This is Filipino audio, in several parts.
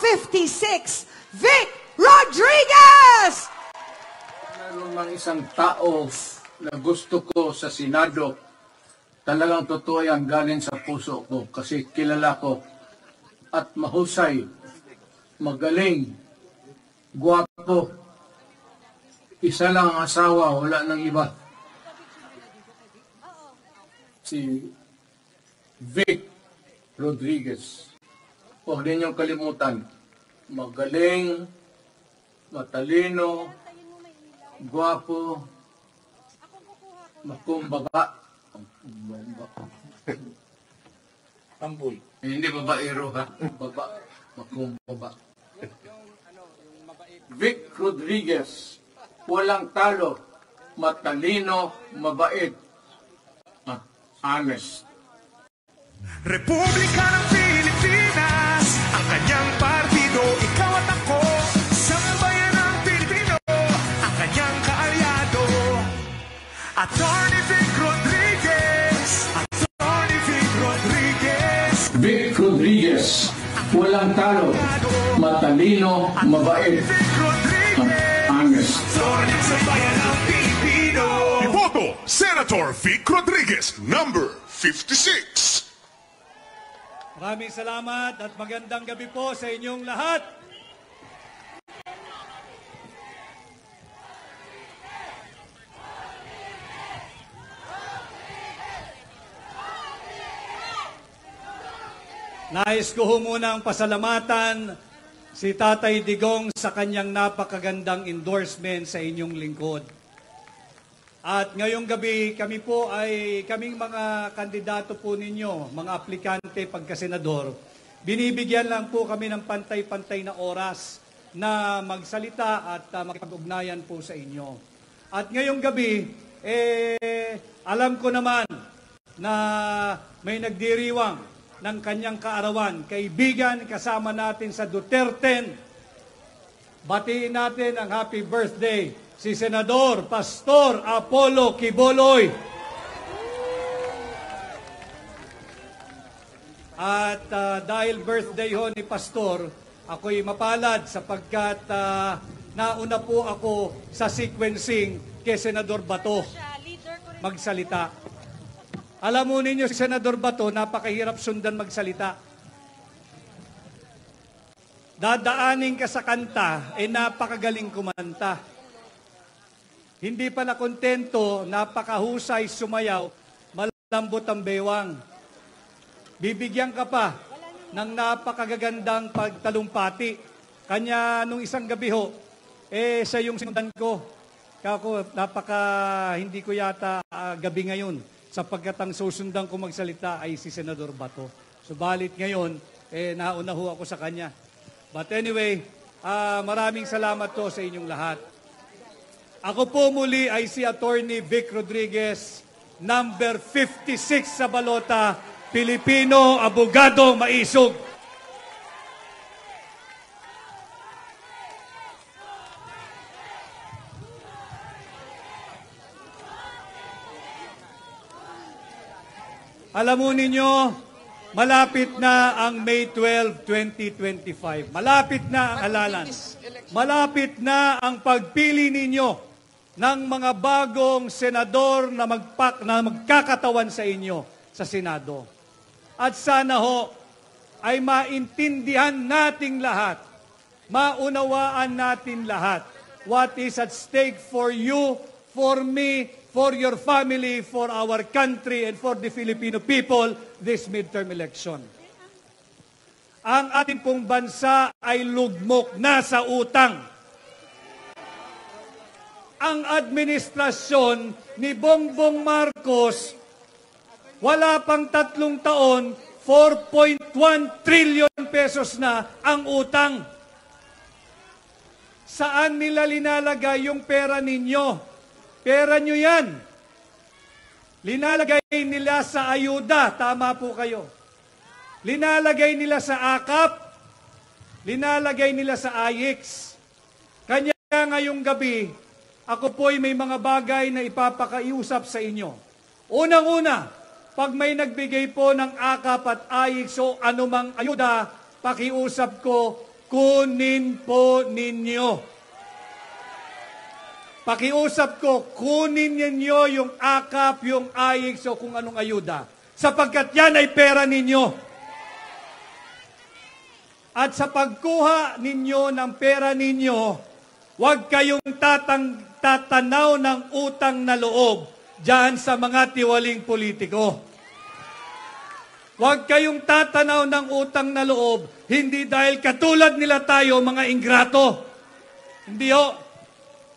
56, Vic Rodriguez! Meron ng isang tao na gusto ko sa Senado, talagang totoo yan galing sa puso ko kasi kilala ko at mahusay, magaling, guwapo, isa lang ang asawa, wala nang iba. Si Vic Rodriguez. Huwag ninyong kalimutan, magaling, matalino, guwapo, makumbaga. Tambul. Hindi babaero ha, baba, makumbaba. Vic Rodriguez, walang talo, matalino, mabait, at honest. Republika ng Pilipinas, ang kanyang partido, ikaw at ako, sambayan ng Pilipino, ang kanyang kaalyado. Attorney Vic Rodriguez, Attorney Vic Rodriguez. Vic Rodriguez, walang talo, matalino, mabait, at honest. Attorney sambayan ng Pilipino. Iboto, Senator Vic Rodriguez, number 56. Maraming salamat at magandang gabi po sa inyong lahat. Nais ko munang pasalamatan si Tatay Digong sa kanyang napakagandang endorsement sa inyong lingkod. At ngayong gabi, kaming mga kandidato po ninyo, mga aplikante pagkasenador, binibigyan lang po kami ng pantay-pantay na oras na magsalita at makipag-ugnayan po sa inyo. At ngayong gabi, alam ko naman na may nagdiriwang ng kanyang kaarawan, kaibigan kasama natin sa Duterte. Batiin natin ang happy birthday si Senador Pastor Apollo Quiboloy. At dahil birthday ho ni Pastor, ako'y mapalad sapagkat nauna po ako sa sequencing kay Senador Bato magsalita. Alam mo ninyo si Senador Bato, napakahirap sundan magsalita. Dadaanin ka sa kanta, napakagaling kumanta. Hindi pa nakontento, napakahusay sumayaw, malambot ang bewang. Bibigyan ka pa ng napakagagandang pagtalumpati. Kanya nung isang gabi ho, siya yung sinundan ko. Kako, hindi ko yata gabi ngayon sapagkat ang susundan ko magsalita ay si Senador Bato. Subalit ngayon, nauna ho ako sa kanya. But anyway, maraming salamat to sa inyong lahat. Ako po muli ay si Attorney Vic Rodriguez, number 56 sa balota, Pilipino, abogado, maisog. Alam mo ninyo, malapit na ang May 12, 2025. Malapit na ang halalan. Malapit na ang pagpili ninyo ng mga bagong senador na magkakatawan sa inyo sa Senado. At sana ho ay maintindihan nating lahat, maunawaan natin lahat what is at stake for you, for me, for your family, for our country, and for the Filipino people this midterm election. Ang ating pong bansa ay lugmok na sa utang. Ang administrasyon ni Bongbong Marcos, wala pang 3 taon, 4.1 trillion pesos na ang utang. Saan nila linalagay yung pera ninyo? Pera nyo yan. Linalagay nila sa ayuda, tama po kayo. Linalagay nila sa AKAP, linalagay nila sa AIX. Kanya ngayong gabi, ako po'y may mga bagay na ipapakaiusap sa inyo. Unang-una, pag may nagbigay po ng AKAP at AIX o anumang ayuda, pakiusap ko, kunin po ninyo. Pakiusap ko, kunin ninyo yung AKAP, yung AIX o kung anong ayuda. Sapagkat yan ay pera ninyo. At sa pagkuha ninyo ng pera ninyo, huwag kayong tatanaw ng utang na loob dyan sa mga tiwaling politiko. Huwag kayong tatanaw ng utang na loob, hindi dahil katulad nila tayo, mga ingrato. Hindi ho.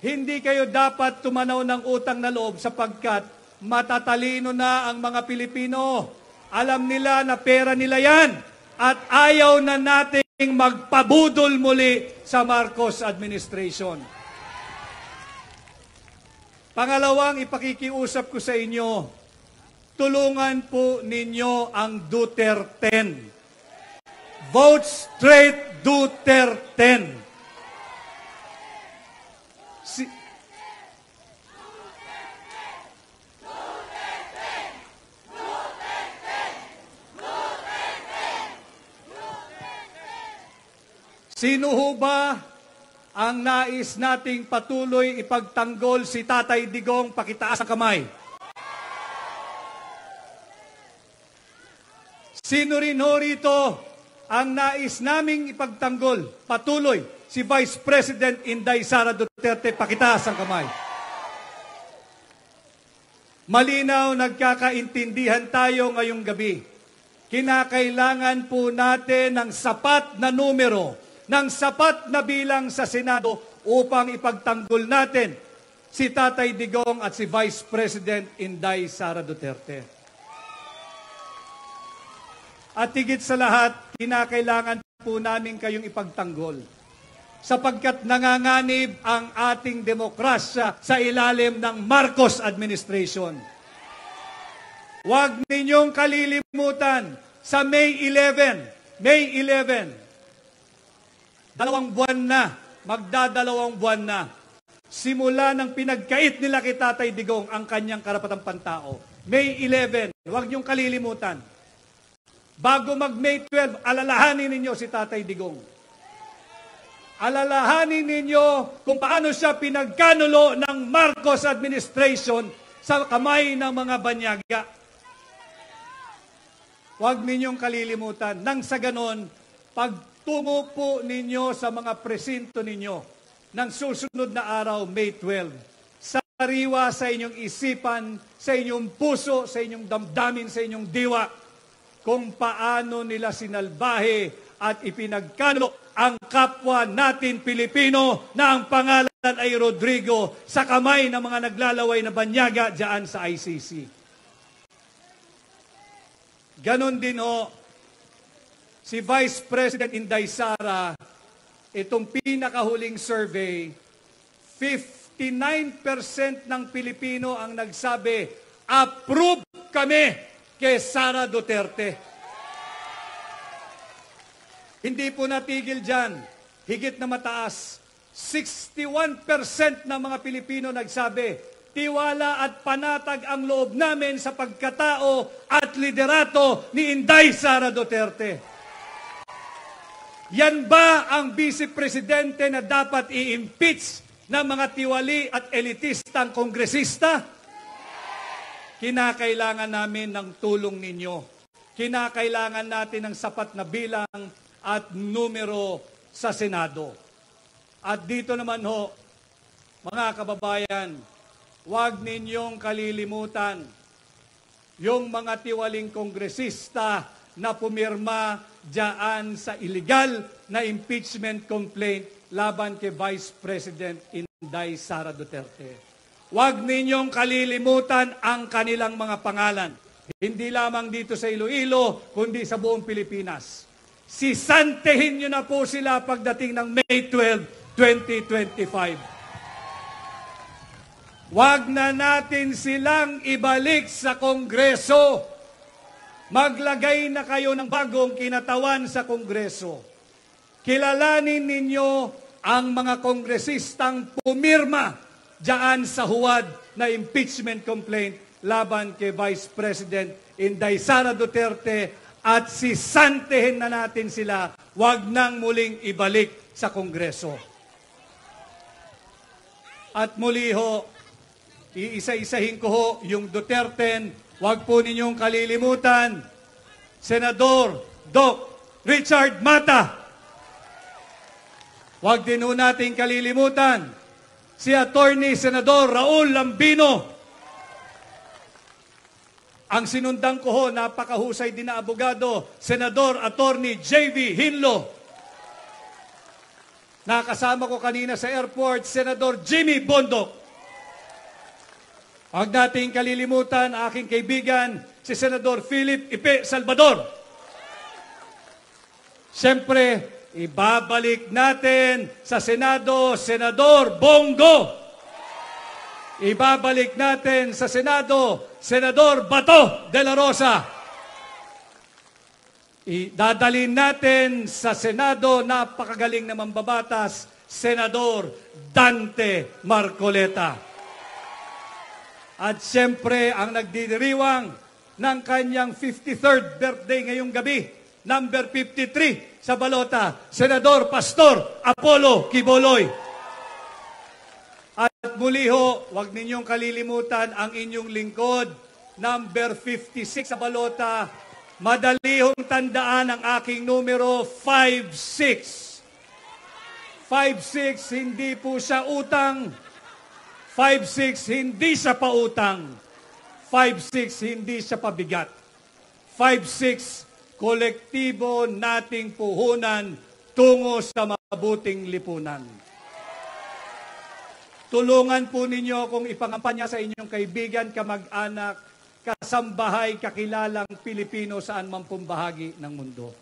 Hindi kayo dapat tumanaw ng utang na loob sapagkat matatalino na ang mga Pilipino. Alam nila na pera nila yan at ayaw na nating magpabudol muli sa Marcos administration. Pangalawang ipakikiusap ko sa inyo, tulungan po ninyo ang Duterte. Vote straight Duterte. Sino ho ba ang nais nating patuloy ipagtanggol si Tatay Digong? Pakitaas ang kamay. Sino rin ho rito ang nais naming ipagtanggol patuloy si Vice President Inday Sara Duterte? Pakitaas ang kamay. Malinaw, nagkakaintindihan tayo ngayong gabi. Kinakailangan po natin ng sapat na numero, ng sapat na bilang sa Senado upang ipagtanggol natin si Tatay Digong at si Vice President Inday Sara Duterte. At higit sa lahat, kinakailangan po namin kayong ipagtanggol sapagkat nanganganib ang ating demokrasya sa ilalim ng Marcos administration. Huwag ninyong kalilimutan sa May 11, 2 buwan na, magdadalawang buwan na, simula ng pinagkait nila kay Tatay Digong ang kanyang karapatang pantao. May 11, huwag niyong kalilimutan. Bago mag-May 12, alalahanin ninyo si Tatay Digong. Alalahanin ninyo kung paano siya pinagkanulo ng Marcos administration sa kamay ng mga banyaga. Huwag ninyong kalilimutan. Nang sa ganon, pagtungo po ninyo sa mga presinto ninyo ng susunod na araw, May 12. Sariwa sa inyong isipan, sa inyong puso, sa inyong damdamin, sa inyong diwa, kung paano nila sinalbahe at ipinagkanulo ang kapwa natin Pilipino na ang pangalan ay Rodrigo sa kamay ng mga naglalaway na banyaga dyan sa ICC. Ganon din ho, si Vice President Inday Sara, itong pinakahuling survey, 59% ng Pilipino ang nagsabi, approve kami kay Sara Duterte. Hindi po natigil dyan. Higit na mataas. 61% ng mga Pilipino nagsabi, tiwala at panatag ang loob namin sa pagkatao at liderato ni Inday Sara Duterte. Yan ba ang Vice Presidente na dapat i-impeach ng mga tiwali at elitistang kongresista? Kinakailangan namin ng tulong ninyo. Kinakailangan natin ng sapat na bilang at numero sa Senado. At dito naman ho, mga kababayan, huwag ninyong kalilimutan yung mga tiwaling kongresista na pumirma dyan sa illegal na impeachment complaint laban kay Vice President Inday Sara Duterte. Huwag ninyong kalilimutan ang kanilang mga pangalan. Hindi lamang dito sa Iloilo, kundi sa buong Pilipinas. Sisantehin nyo na po sila pagdating ng May 12, 2025. Huwag na natin silang ibalik sa Kongreso. Maglagay na kayo ng bagong kinatawan sa Kongreso. Kilalanin ninyo ang mga kongresistang pumirma dyan sa huwad na impeachment complaint laban kay Vice President Inday Sara Duterte at sisantehin na natin sila wag nang muling ibalik sa Kongreso. At muli ho, iisa-isahin ko ho yung Duterte, wag po ninyong kalilimutan, Senador Doc Richard Mata. Wag din ho natin kalilimutan si Attorney Senador Raul Lambino. Ang sinundan ko ho, napakahusay din na abogado, Senador Attorney J.V. Hinlo. Nakasama ko kanina sa airport, Senador Jimmy Bondoc. Huwag nating kalilimutan, aking kaibigan, si Senador Philip Ipe Salvador. Siyempre, ibabalik natin sa Senado, Senador Bongo. Ibabalik natin sa Senado, Senador Bato de la Rosa. Idadalhin natin sa Senado, napakagaling na mambabatas, Senador Dante Marcoleta. At siyempre, ang nagdiriwang ng kanyang 53rd birthday ngayong gabi, number 53 sa balota, Senador Pastor Apollo Quiboloy. At muli ho, huwag ninyong kalilimutan ang inyong lingkod, number 56 sa balota. Madali hong tandaan ang aking numero, 56. 56, hindi po siya utang. 56, hindi siya pautang. 56, hindi siya pabigat. 56, kolektibo nating puhunan tungo sa mabuting lipunan. Tulungan po ninyo akong ipangampanya sa inyong kaibigan, kamag-anak, kasambahay, kakilalang Pilipino saan man pong bahagi ng mundo.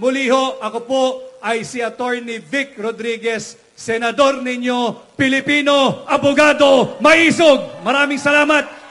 Muli ho, ako po ay si Attorney Vic Rodriguez, Senador ninyo, Pilipino, abogado, maisog. Maraming salamat.